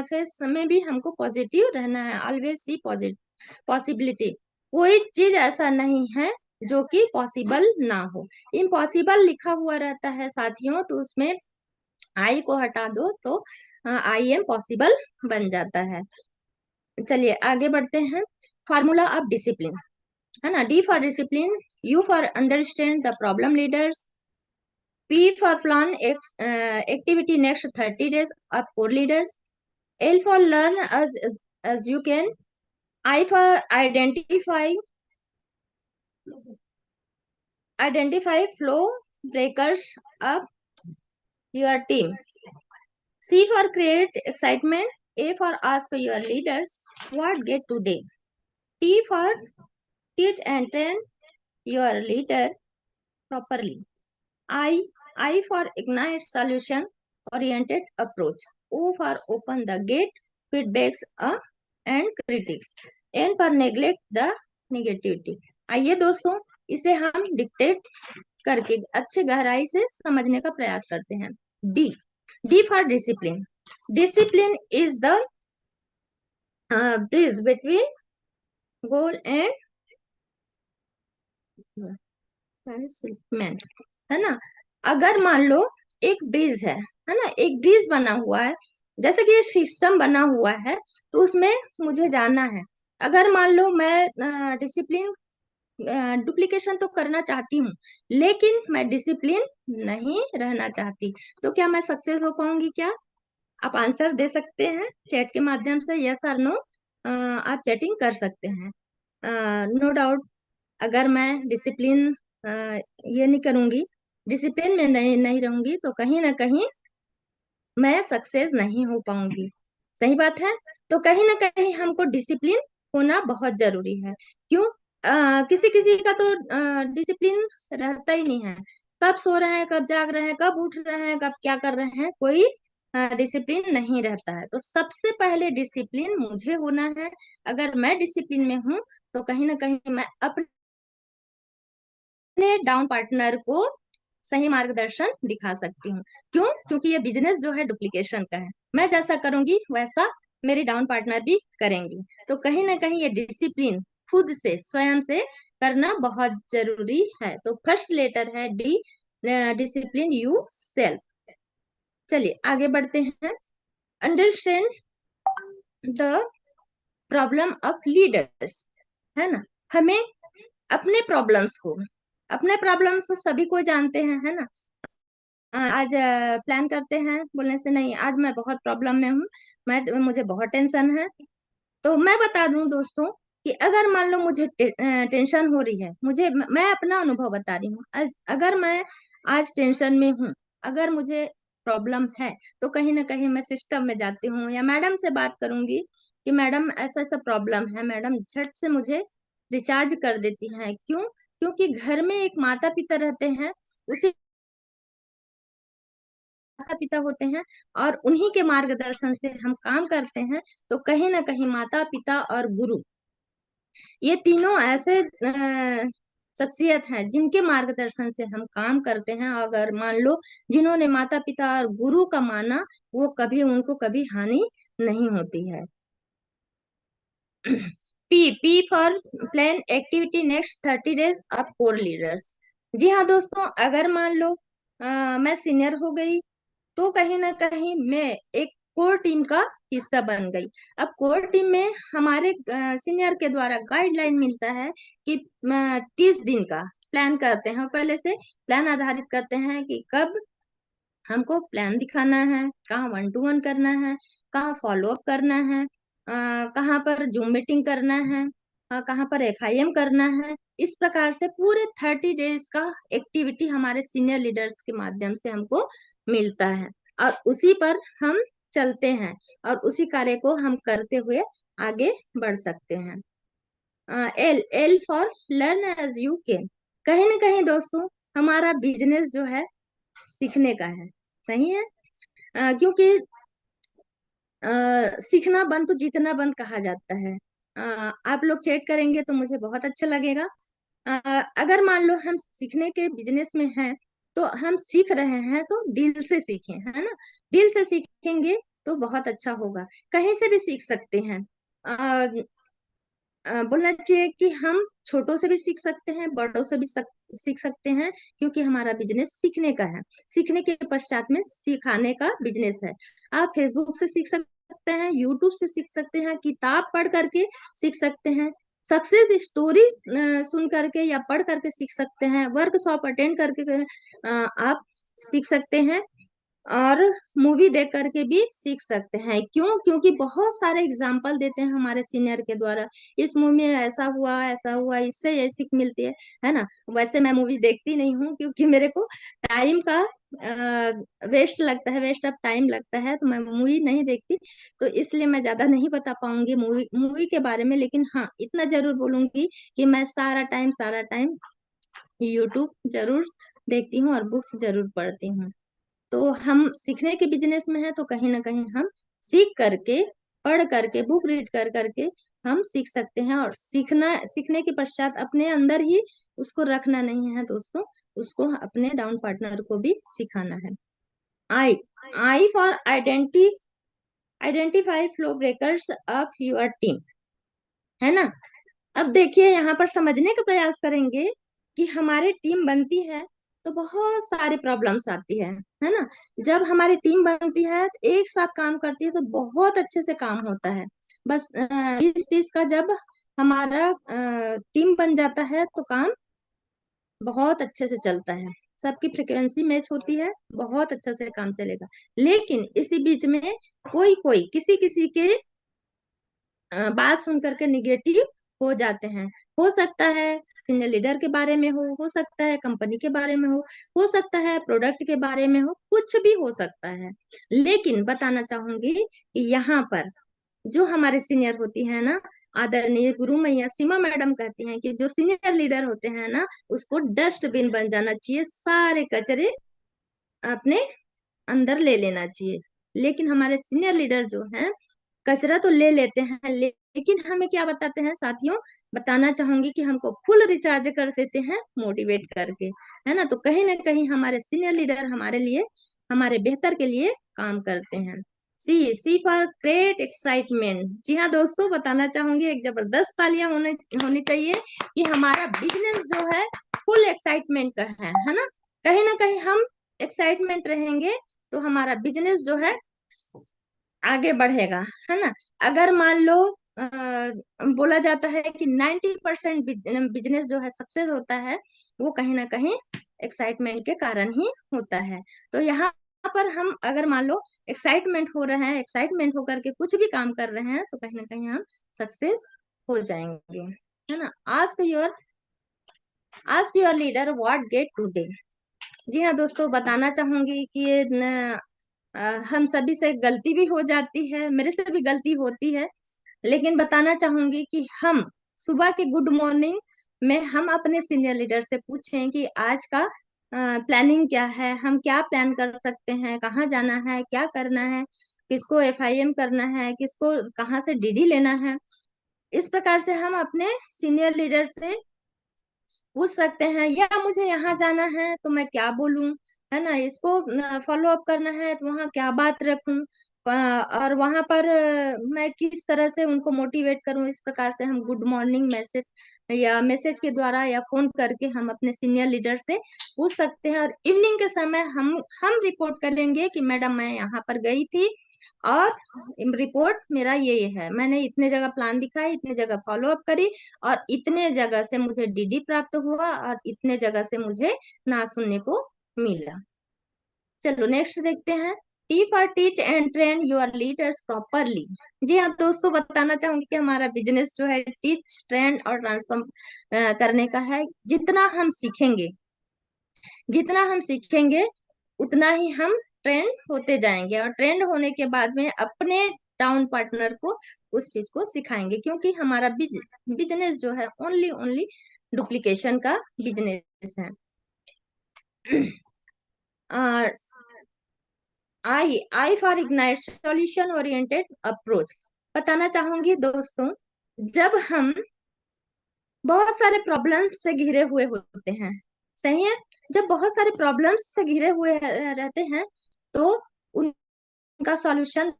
फेस में भी हमको पॉजिटिव रहना है। ऑलवेज सी पॉसिबिलिटी, कोई चीज ऐसा नहीं है जो कि पॉसिबल ना हो। इम्पॉसिबल लिखा हुआ रहता है साथियों, तो उसमें आई को हटा दो तो आई एम पॉसिबल बन जाता है। चलिए आगे बढ़ते हैं। फार्मूला ऑफ डिसिप्लिन, है ना। D for discipline, you for understand the problem leaders, P for plan activity next 30 days of core leaders, L for learn as you can, I for identify flow breakers of your team, C for create excitement, A for ask your leaders what get today, T for teach and train your leader properly, I for ignite solution oriented approach, O for open the gate feedbacks and critics, N for neglect the negativity। आइए दोस्तों, इसे हम dictate करके अच्छे गहराई से समझने का प्रयास करते हैं। D for discipline, discipline is the bridge between goal and settlement, है ना। अगर मान लो एक ब्रिज है ना, एक ब्रिज बना हुआ है, जैसे कि ये सिस्टम बना हुआ है, तो उसमें मुझे जाना है। अगर मान लो मैं डिसिप्लिन, डुप्लीकेशन तो करना चाहती हूँ, लेकिन मैं डिसिप्लिन नहीं रहना चाहती, तो क्या मैं सक्सेस हो पाऊंगी क्या? आप आंसर दे सकते हैं चैट के माध्यम से, यस और नो, आप चैटिंग कर सकते हैं। नो डाउट, अगर मैं डिसिप्लिन ये नहीं करूंगी, डिसिप्लिन में नहीं रहूंगी, तो कहीं ना कहीं मैं सक्सेस नहीं हो पाऊंगी। सही बात है। तो कहीं ना कहीं हमको डिसिप्लिन होना बहुत जरूरी है। क्यों? किसी किसी का तो डिसिप्लिन रहता ही नहीं है, कब सो रहे हैं, कब जाग रहे हैं, कब उठ रहे हैं, कब क्या कर रहे हैं, कोई डिसिप्लिन नहीं रहता है। तो सबसे पहले डिसिप्लिन मुझे होना है। अगर मैं डिसिप्लिन में हूँ, तो कहीं ना कहीं मैं अपने डाउन पार्टनर को सही मार्गदर्शन दिखा सकती हूँ। क्यों? क्योंकि ये बिजनेस जो है डुप्लीकेशन का है, मैं जैसा करूंगी वैसा मेरी डाउन पार्टनर भी करेंगी। तो कहीं ना कहीं ये डिसिप्लिन खुद से, स्वयं से करना बहुत जरूरी है। तो फर्स्ट लेटर है डी, डिसिप्लिन यू सेल्फ। चलिए आगे बढ़ते हैं। Understand the problem of leaders, है ना। हमें अपने प्रॉब्लम्स को, अपने प्रॉब्लम्स तो सभी को जानते हैं, है ना। आज प्लान करते हैं बोलने से नहीं, आज मैं बहुत प्रॉब्लम में हूँ, मुझे बहुत टेंशन है। तो मैं बता दूं दोस्तों कि अगर मान लो मुझे टेंशन हो रही है, मैं अपना अनुभव बता रही हूँ, अगर मैं आज टेंशन में हूँ, अगर मुझे प्रॉब्लम है, तो कहीं ना कहीं मैं सिस्टम में जाती हूँ या मैडम से बात करूंगी कि मैडम ऐसा ऐसा प्रॉब्लम है, मैडम झट से मुझे रिचार्ज कर देती हैं। क्यों? क्योंकि घर में एक माता पिता रहते हैं, उसी माता पिता होते हैं, और उन्हीं के मार्गदर्शन से हम काम करते हैं। तो कहीं ना कहीं माता पिता और गुरु, ये तीनों ऐसे शख्सियत हैं जिनके मार्गदर्शन से हम काम करते हैं। अगर मान लो जिन्होंने माता पिता और गुरु का माना, वो कभी, उनको कभी हानि नहीं होती है। P for plan activity next 30 days of core leaders. जी हाँ दोस्तों, अगर मान लो मैं सीनियर हो गई, तो कहीं ना कहीं मैं एक कोर टीम का हिस्सा बन गई। अब कोर टीम में हमारे सीनियर के द्वारा गाइडलाइन मिलता है कि 30 दिन का प्लान करते हैं, पहले से प्लान आधारित करते हैं कि कब हमको प्लान दिखाना है, कहाँ 1-to-1 करना है, कहाँ फॉलो अप करना है, कहाँ पर जूम मीटिंग करना है, कहाँ पर FIM करना है। इस प्रकार से पूरे 30 डेज का एक्टिविटी हमारे सीनियर लीडर्स के माध्यम से हमको मिलता है और उसी पर हम चलते हैं और उसी कार्य को हम करते हुए आगे बढ़ सकते हैं। L for learn as you can. कहीं ना कहीं दोस्तों हमारा बिजनेस जो है सीखने का है, सही है। क्योंकि सीखना बंद तो जीतना बंद कहा जाता है। आप लोग चैट करेंगे तो मुझे बहुत अच्छा लगेगा। अगर मान लो हम सीखने के बिजनेस में हैं तो हम सीख रहे हैं तो दिल से सीखें, है ना। दिल से सीखेंगे तो बहुत अच्छा होगा। कहीं से भी सीख सकते हैं। बोलना चाहिए कि हम छोटों से भी सीख सकते हैं, बड़ों से भी सीख सकते हैं, क्योंकि हमारा बिजनेस सीखने का है। सीखने के पश्चात में सिखाने का बिजनेस है। आप फेसबुक से सीख सकते हैं, यूट्यूब से सीख सकते हैं, किताब पढ़ करके सीख सकते हैं, सक्सेस स्टोरी सुन करके या पढ़ करके सीख सकते हैं, वर्कशॉप अटेंड करके आप सीख सकते हैं और मूवी देख करके भी सीख सकते हैं। क्यों? क्योंकि बहुत सारे एग्जाम्पल देते हैं हमारे सीनियर के द्वारा, इस मूवी में ऐसा हुआ, इससे ये सीख मिलती है ना। वैसे मैं मूवी देखती नहीं हूँ क्योंकि मेरे को टाइम का वेस्ट लगता है, वेस्ट ऑफ टाइम लगता है, तो मैं मूवी नहीं देखती। तो इसलिए मैं ज्यादा नहीं बता पाऊंगी मूवी मूवी के बारे में। लेकिन हाँ, इतना जरूर बोलूंगी कि मैं सारा टाइम यूट्यूब जरूर देखती हूँ और बुक्स जरूर पढ़ती हूँ। तो हम सीखने के बिजनेस में है तो कहीं ना कहीं हम सीख करके, पढ़ करके, बुक रीड कर करके हम सीख सकते हैं। और सीखने के पश्चात अपने अंदर ही उसको रखना नहीं है दोस्तों, उसको अपने डाउन पार्टनर को भी सिखाना है। I I for identify flow breakers of your team, है ना। अब देखिए यहाँ पर समझने का प्रयास करेंगे कि हमारी टीम बनती है तो बहुत सारी प्रॉब्लम्स आती है ना। जब हमारी टीम बनती है तो एक साथ काम करती है तो बहुत अच्छे से काम होता है। बस 20-30 का जब हमारा टीम बन जाता है तो काम बहुत अच्छे से चलता है, सबकी फ्रिक्वेंसी मैच होती है, बहुत अच्छा से काम चलेगा। लेकिन इसी बीच में कोई कोई किसी किसी के बात सुन करके निगेटिव हो जाते हैं। हो सकता है सीनियर लीडर के बारे में हो सकता है कंपनी के बारे में हो सकता है प्रोडक्ट के बारे में हो, कुछ भी हो सकता है। लेकिन बताना चाहूंगी कि यहाँ पर जो हमारे सीनियर होती है ना, आदरणीय गुरु मैया सीमा मैडम कहती हैं कि जो सीनियर लीडर होते हैं ना, उसको डस्टबिन बन जाना चाहिए, सारे कचरे अपने अंदर ले लेना चाहिए। लेकिन हमारे सीनियर लीडर जो हैं कचरा तो ले लेते हैं, लेकिन हमें क्या बताते हैं साथियों, बताना चाहूंगी कि हमको फुल रिचार्ज कर देते हैं मोटिवेट करके, है ना। तो कहीं ना कहीं हमारे सीनियर लीडर हमारे लिए, हमारे बेहतर के लिए काम करते हैं। सी फॉर ग्रेट एक्साइटमेंट। जी हाँ दोस्तों, बताना चाहूंगी एक जबरदस्त तालियां होनी चाहिए कि हमारा बिजनेस जो है फुल एक्साइटमेंट का है ना कहीं हम एक्साइटमेंट रहेंगे तो हमारा बिजनेस जो है आगे बढ़ेगा, है ना। अगर मान लो बोला जाता है कि 90% बिजनेस जो है सक्सेस होता है, वो कहीं ना कहीं एक्साइटमेंट के कारण ही होता है। तो यहाँ पर हम अगर मान लो एक्साइटमेंट हो रहे हैं, एक्साइटमेंट होकर के कुछ भी काम कर रहे हैं तो कहीं ना कहीं हम सक्सेस हो जाएंगे, है ना। Ask your leader what get today. जी हाँ दोस्तों, बताना चाहूंगी कि ये हम सभी से गलती भी हो जाती है, मेरे से भी गलती होती है। लेकिन बताना चाहूंगी कि हम सुबह के गुड मॉर्निंग में हम अपने सीनियर लीडर से पूछें कि आज का प्लानिंग क्या है, हम क्या प्लान कर सकते हैं, कहाँ जाना है, क्या करना है, किसको FIM करना है, किसको कहाँ से DD लेना है। इस प्रकार से हम अपने सीनियर लीडर से पूछ सकते हैं। या मुझे यहाँ जाना है तो मैं क्या बोलूं, है ना। इसको फॉलो अप करना है तो वहाँ क्या बात रखूं, और वहां पर मैं किस तरह से उनको मोटिवेट करूं। इस प्रकार से हम गुड मॉर्निंग मैसेज या मैसेज के द्वारा या फोन करके हम अपने सीनियर लीडर से पूछ सकते हैं। और इवनिंग के समय हम रिपोर्ट करेंगे कि मैडम मैं यहाँ पर गई थी और रिपोर्ट मेरा ये है, मैंने इतने जगह प्लान दिखाया, इतने जगह फॉलो अप करी, और इतने जगह से मुझे डीडी प्राप्त हुआ, और इतने जगह से मुझे ना सुनने को मिला। चलो नेक्स्ट देखते हैं। T for teach and train your leaders properly. जी हाँ दोस्तों, बताना चाहूंगी कि हमारा बिजनेस जो है टीच, ट्रेन और ट्रांसफॉर्म करने का है। जितना हम सीखेंगे उतना ही हम ट्रेंड होते जाएंगे, और ट्रेंड होने के बाद में अपने टाउन पार्टनर को उस चीज को सिखाएंगे, क्योंकि हमारा बिजनेस जो है ओनली ओनली डुप्लीकेशन का बिजनेस है। और I for ignite solution oriented approach. बताना चाहूंगी दोस्तों, जब हम बहुत सारे प्रॉब्लम्स से घिरे हुए होते हैं, सही है, जब बहुत सारे प्रॉब्लम्स से घिरे हुए रहते हैं, तो उनका सॉल्यूशन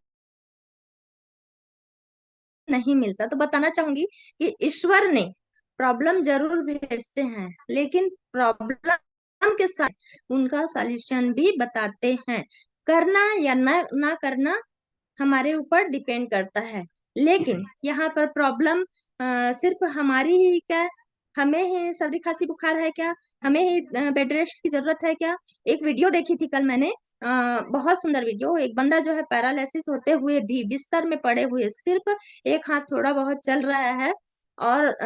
नहीं मिलता। तो बताना चाहूंगी कि ईश्वर ने प्रॉब्लम जरूर भेजते हैं, लेकिन प्रॉब्लम के साथ उनका सॉल्यूशन भी बताते हैं। करना या ना करना हमारे ऊपर डिपेंड करता है, लेकिन यहाँ पर प्रॉब्लम सिर्फ हमारी ही क्या, हमें ही सर्दी खांसी बुखार है क्या, हमें ही बेड रेस्ट की जरूरत है क्या? एक वीडियो देखी थी कल मैंने, बहुत सुंदर वीडियो। एक बंदा जो है पैरालिसिस होते हुए भी बिस्तर में पड़े हुए, सिर्फ एक हाथ थोड़ा बहुत चल रहा है, और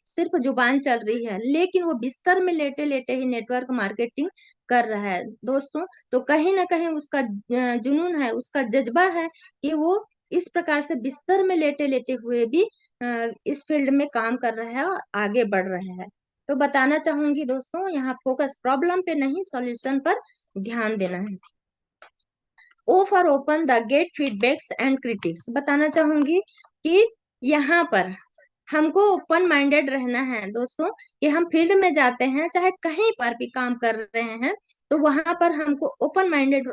सिर्फ जुबान चल रही है, लेकिन वो बिस्तर में लेटे लेटे ही नेटवर्क मार्केटिंग कर रहा है दोस्तों। तो कहीं ना कहीं उसका जुनून है, उसका जज्बा है कि वो इस प्रकार से बिस्तर में लेटे लेटे हुए भी इस फील्ड में काम कर रहा है और आगे बढ़ रहा है। तो बताना चाहूंगी दोस्तों, यहाँ फोकस प्रॉब्लम पे नहीं, सॉल्यूशन पर ध्यान देना है। O for open the gate feedbacks and critics. बताना चाहूंगी कि यहाँ पर हमको ओपन माइंडेड रहना है दोस्तों, कि हम फील्ड में जाते हैं, चाहे कहीं पर भी काम कर रहे हैं, तो वहां पर हमको ओपन माइंडेड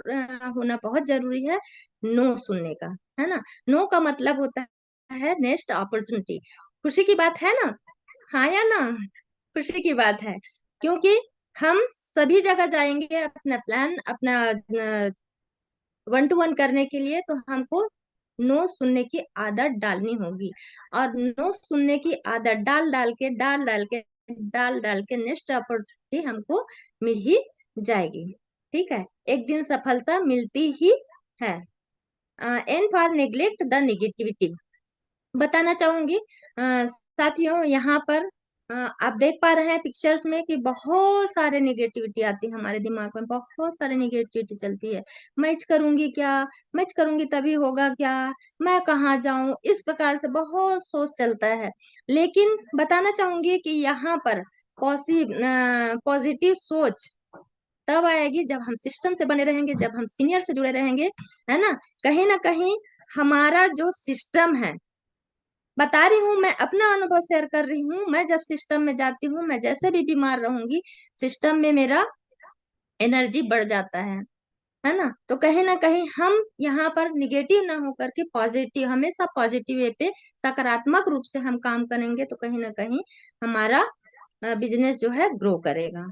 होना बहुत जरूरी है। नो सुनने का, है ना। नो का मतलब होता है नेक्स्ट अपॉर्चुनिटी। खुशी की बात है ना, हाँ या ना? खुशी की बात है, क्योंकि हम सभी जगह जाएंगे अपना प्लान, अपना वन टू वन करने के लिए, तो हमको नो सुनने की आदत डालनी होगी। और नो सुनने की आदत डाल डाल के नेक्स्ट अपॉर्चुनिटी हमको मिल ही जाएगी। ठीक है, एक दिन सफलता मिलती ही है। N for neglect the negativity. बताना चाहूंगी साथियों, यहाँ पर आप देख पा रहे हैं पिक्चर्स में कि बहुत सारे निगेटिविटी आती है हमारे दिमाग में, बहुत सारे निगेटिविटी चलती है। मैच करूंगी क्या, मैच करूंगी तभी होगा क्या, मैं कहाँ जाऊं, इस प्रकार से बहुत सोच चलता है। लेकिन बताना चाहूंगी कि यहाँ पर पॉजिटिव सोच तब आएगी जब हम सिस्टम से बने रहेंगे, जब हम सीनियर से जुड़े रहेंगे, है ना कहीं हमारा जो सिस्टम है, बता रही हूँ, मैं अपना अनुभव शेयर कर रही हूँ, मैं जब सिस्टम में जाती हूँ, मैं जैसे भी बीमार रहूंगी, सिस्टम में मेरा एनर्जी बढ़ जाता है ना। तो कहीं ना कहीं हम यहाँ पर निगेटिव ना होकर के पॉजिटिव, हमेशा पॉजिटिव वे पे सकारात्मक रूप से हम काम करेंगे, तो कहीं ना कहीं हमारा बिजनेस जो है ग्रो करेगा।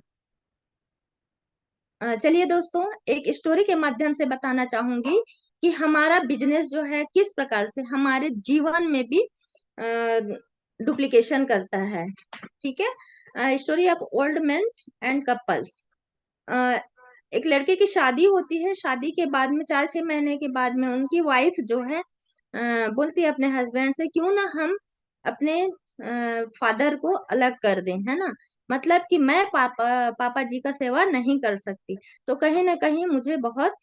चलिए दोस्तों, एक स्टोरी के माध्यम से बताना चाहूंगी कि हमारा बिजनेस जो है किस प्रकार से हमारे जीवन में भी डुप्लीकेशन करता है। ठीक है, story of old man and couples. एक लड़के की शादी होती है, शादी के बाद में 4-6 महीने के बाद में उनकी वाइफ जो है बोलती है अपने हस्बैंड से, क्यों ना हम अपने फादर को अलग कर दें, है ना। मतलब कि मैं पापा जी का सेवा नहीं कर सकती, तो कहीं ना कहीं मुझे बहुत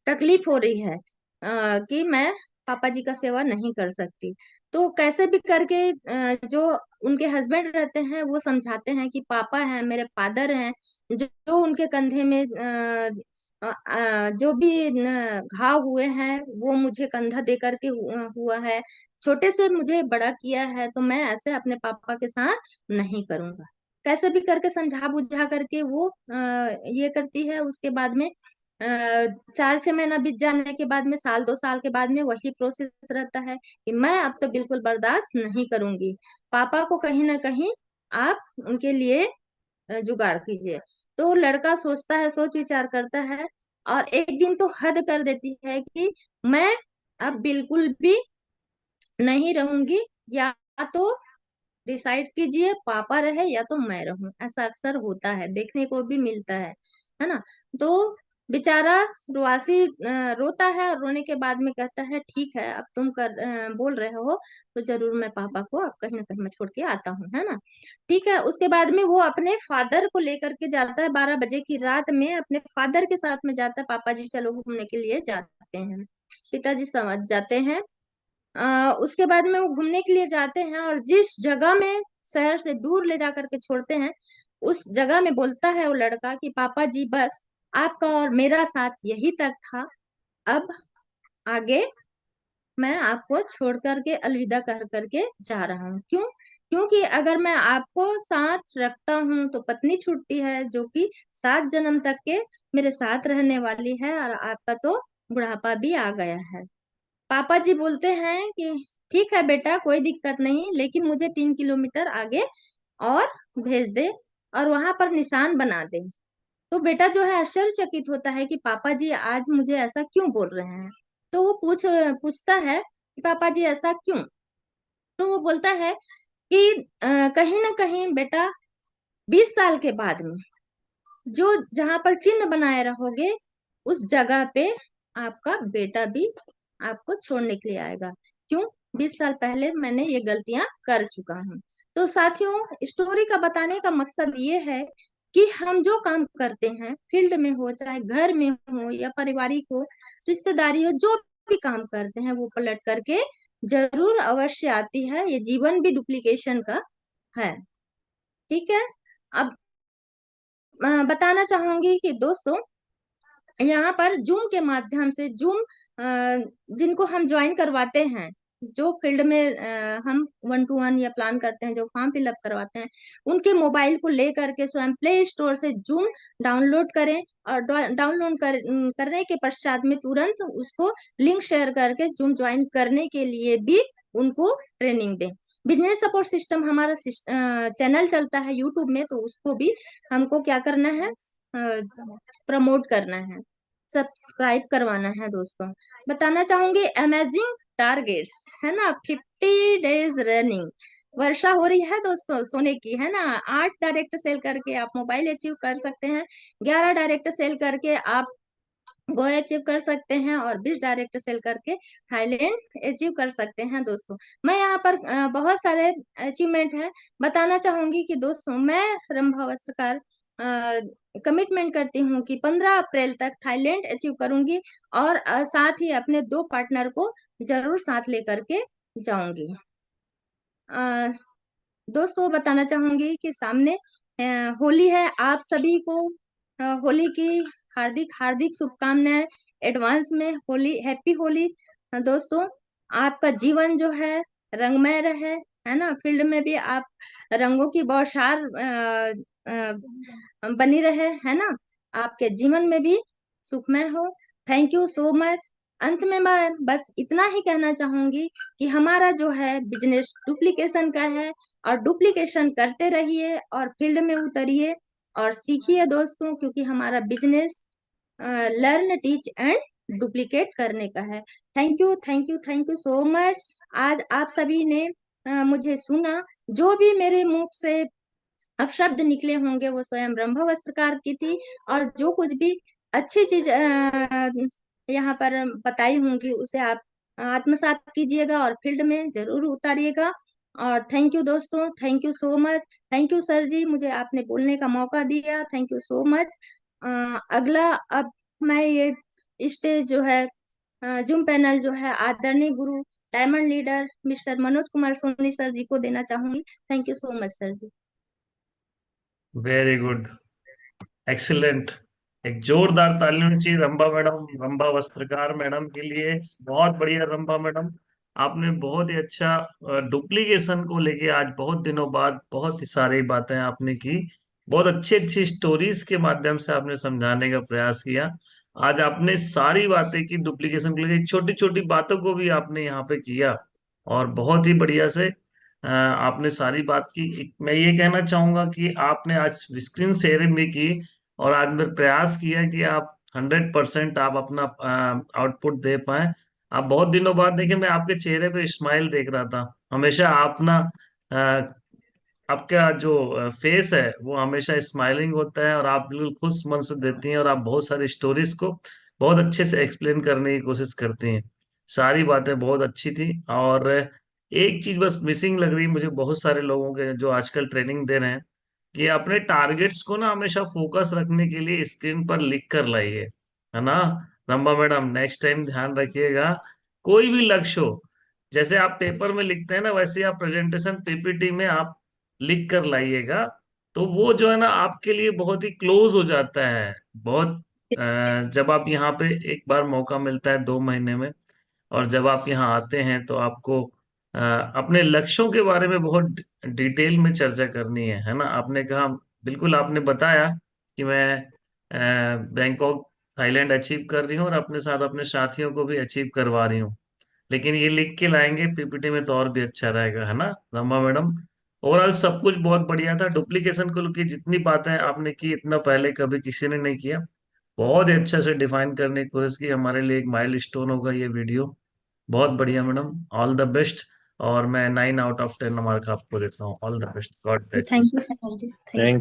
तकलीफ हो रही है कि मैं पापा जी का सेवा नहीं कर सकती। तो कैसे भी करके जो उनके हस्बैंड रहते हैं वो समझाते हैं कि पापा हैं, मेरे फादर हैं, जो उनके कंधे में जो भी घाव हुए हैं वो मुझे कंधा दे करके हुआ है, छोटे से मुझे बड़ा किया है, तो मैं ऐसे अपने पापा के साथ नहीं करूंगा। कैसे भी करके समझा बुझा करके वो ये करती है। उसके बाद में 4-6 महीना बीत जाने के बाद में, 1-2 साल के बाद में वही प्रोसेस रहता है कि मैं अब तो बिल्कुल बर्दाश्त नहीं करूंगी, पापा को कहीं ना कहीं आप उनके लिए जुगाड़ कीजिए। तो लड़का सोचता है, सोच विचार करता है, और एक दिन तो हद कर देती है कि मैं अब बिल्कुल भी नहीं रहूंगी, या तो डिसाइड कीजिए पापा रहे या तो मैं रहूं। ऐसा अक्सर होता है, देखने को भी मिलता है ना। तो बेचारा रुआसी रोता है और रोने के बाद में कहता है ठीक है, अब तुम बोल रहे हो तो जरूर मैं पापा को अब कहीं ना कहीं मैं छोड़ के आता हूँ, है ना। ठीक है, उसके बाद में वो अपने फादर को लेकर के जाता है, 12 बजे की रात में अपने फादर के साथ में जाता है, पापा जी चलो घूमने के लिए जाते हैं। पिताजी समझ जाते हैं। उसके बाद में वो घूमने के लिए जाते हैं और जिस जगह में शहर से दूर ले जा करके छोड़ते हैं, उस जगह में बोलता है वो लड़का कि पापा जी बस आपका और मेरा साथ यही तक था, अब आगे मैं आपको छोड़ करके अलविदा कर करके जा रहा हूँ। क्यों? क्योंकि अगर मैं आपको साथ रखता हूँ तो पत्नी छूटती है जो कि 7 जन्म तक के मेरे साथ रहने वाली है, और आपका तो बुढ़ापा भी आ गया है। पापा जी बोलते हैं कि ठीक है बेटा, कोई दिक्कत नहीं, लेकिन मुझे 3 किलोमीटर आगे और भेज दे और वहां पर निशान बना दे। तो बेटा जो है आश्चर्यचकित होता है कि पापा जी आज मुझे ऐसा क्यों बोल रहे हैं। तो वो पूछता है कि पापा जी ऐसा क्यों। तो वो बोलता है कि कहीं ना कहीं बेटा 20 साल के बाद में जो जहां पर चिन्ह बनाए रहोगे, उस जगह पे आपका बेटा भी आपको छोड़ने के लिए आएगा। क्यों? 20 साल पहले मैंने ये गलतियां कर चुका हूँ। तो साथियों, स्टोरी का बताने का मकसद ये है कि हम जो काम करते हैं, फील्ड में हो चाहे घर में हो या पारिवारिक हो, रिश्तेदारी हो, जो भी काम करते हैं वो पलट करके जरूर अवश्य आती है। ये जीवन भी डुप्लीकेशन का है। ठीक है। अब बताना चाहूंगी कि दोस्तों, यहाँ पर जूम के माध्यम से जिनको हम ज्वाइन करवाते हैं, जो फील्ड में हम 1 to 1 या प्लान करते हैं, जो फॉर्म फिलअप करवाते हैं, उनके मोबाइल को लेकर के स्वयं प्ले स्टोर से जूम डाउनलोड करें, और करने के पश्चात में तुरंत उसको लिंक शेयर करके जूम ज्वाइन करने के लिए भी उनको ट्रेनिंग दें। बिजनेस सपोर्ट सिस्टम हमारा चैनल चलता है यूट्यूब में, तो उसको भी हमको क्या करना है, प्रमोट करना है, सब्सक्राइब करवाना है। दोस्तों, बताना चाहूंगी अमेजिंग टारगेट्स, है ना। 50 डेज रनिंग वर्षा हो रही है दोस्तों सोने की, है ना। 8 डायरेक्ट सेल करके आप मोबाइल अचीव कर सकते हैं, 11 डायरेक्ट सेल करके आप गोवा अचीव कर सकते हैं, और 20 डायरेक्ट सेल करके थाईलैंड अचीव कर सकते हैं। दोस्तों, मैं यहाँ पर बहुत सारे अचीवमेंट है बताना चाहूंगी कि दोस्तों, मैं रंभा वस्त्रकार कमिटमेंट करती हूँ कि 15 अप्रैल तक थाईलैंड अचीव करूंगी, और साथ ही अपने 2 पार्टनर को जरूर साथ लेकर के जाऊंगी। दोस्तों, बताना चाहूंगी कि सामने होली है, आप सभी को होली की हार्दिक हार्दिक शुभकामनाएं एडवांस में। होली, हैप्पी होली। दोस्तों, आपका जीवन जो है रंगमय रहे, है ना। फील्ड में भी आप रंगों की बौछार बनी रहे, है ना। आपके जीवन में भी सुखमय हो। Thank you so much. अंत में मैं बस इतना ही कहना चाहूंगी कि हमारा जो है बिजनेस डुप्लीकेशन का है, और डुप्लीकेशन करते रहिए और फील्ड में उतरिए और सीखिए दोस्तों, क्योंकि हमारा business learn teach and duplicate करने का है। Thank you, thank you, thank you so much. आज आप सभी ने मुझे सुना। जो भी मेरे मुख से अब शब्द निकले होंगे वो स्वयं ब्रह्म वस्त्रकार की थी, और जो कुछ भी अच्छी चीज यहाँ पर बताई होंगी उसे आप आत्मसात कीजिएगा और फील्ड में जरूर उतारिएगा। और थैंक यू दोस्तों, thank you so much. Thank you sir ji, मुझे आपने बोलने का मौका दिया, थैंक यू सो मच। अगला, अब मैं ये स्टेज जो है, जूम पैनल जो है आदरणीय guru diamond leader mister Manoj Kumar Soni sir ji को देना चाहूंगी। Thank you so much sir ji. Very good, excellent. एक जोरदार ताली होनी चाहिए रंभा मैडम, रंभा वस्त्रकार मैडम के लिए। बहुत बढ़िया रंभा मैडम, आपने बहुत ही अच्छा डुप्लीकेशन को लेके आज बहुत दिनों बाद बहुत ही सारी बातें आपने की। बहुत अच्छी अच्छी स्टोरीज के माध्यम से आपने समझाने का प्रयास किया। आज आपने सारी बातें की डुप्लीकेशन को लेके, छोटी छोटी बातों को भी आपने यहाँ पे किया, और बहुत ही बढ़िया से आपने सारी बात की। मैं ये कहना चाहूंगा कि आपने आज स्क्रीन शेयरिंग भी की, और आज मैं प्रयास किया कि आप 100% आप अपना आउटपुट दे पाए। आप बहुत दिनों बाद देखिए, मैं आपके चेहरे पे स्माइल देख रहा था। हमेशा आप ना आपका जो फेस है वो हमेशा स्माइलिंग होता है, और आप बिल्कुल खुश मन से देती हैं, और आप बहुत सारी स्टोरीज को बहुत अच्छे से एक्सप्लेन करने की कोशिश करती हैं। सारी बातें बहुत अच्छी थी। और एक चीज बस मिसिंग लग रही है मुझे बहुत सारे लोगों के जो आजकल ट्रेनिंग दे रहे हैं, कि अपने टारगेट्स को ना हमेशा फोकस रखने के लिए स्क्रीन पर लिख कर लाइए, है ना। रंबा मैडम, नेक्स्ट टाइम ध्यान रखिएगा, कोई भी लक्ष्य हो, जैसे आप पेपर में लिखते हैं ना, वैसे ही आप प्रेजेंटेशन पीपीटी में आप लिख कर लाइएगा। तो वो जो है ना आपके लिए बहुत ही क्लोज हो जाता है। बहुत जब आप यहाँ पे एक बार मौका मिलता है 2 महीने में, और जब आप यहाँ आते हैं तो आपको अपने लक्ष्यों के बारे में बहुत डिटेल में चर्चा करनी है ना। आपने कहा, बिल्कुल आपने बताया कि मैं बैंकॉक थाईलैंड अचीव कर रही हूँ, और अपने साथ अपने साथियों को भी अचीव करवा रही हूँ। लेकिन ये लिख के लाएंगे पीपीटी में तो और भी अच्छा रहेगा, है ना रमा मैडम। ओवरऑल सब कुछ बहुत बढ़िया था। डुप्लीकेशन को लेकर जितनी बातें आपने की, इतना पहले कभी किसी ने नहीं किया। बहुत ही अच्छे से डिफाइन करने की कोशिश की। हमारे लिए एक माइल स्टोन होगा ये वीडियो। बहुत बढ़िया मैडम, ऑल द बेस्ट। और मैं 9 आउट ऑफ 10 मार्क आपको देता हूँ। All the best, god bless you. Thank you sir ji, thank you. Thank you.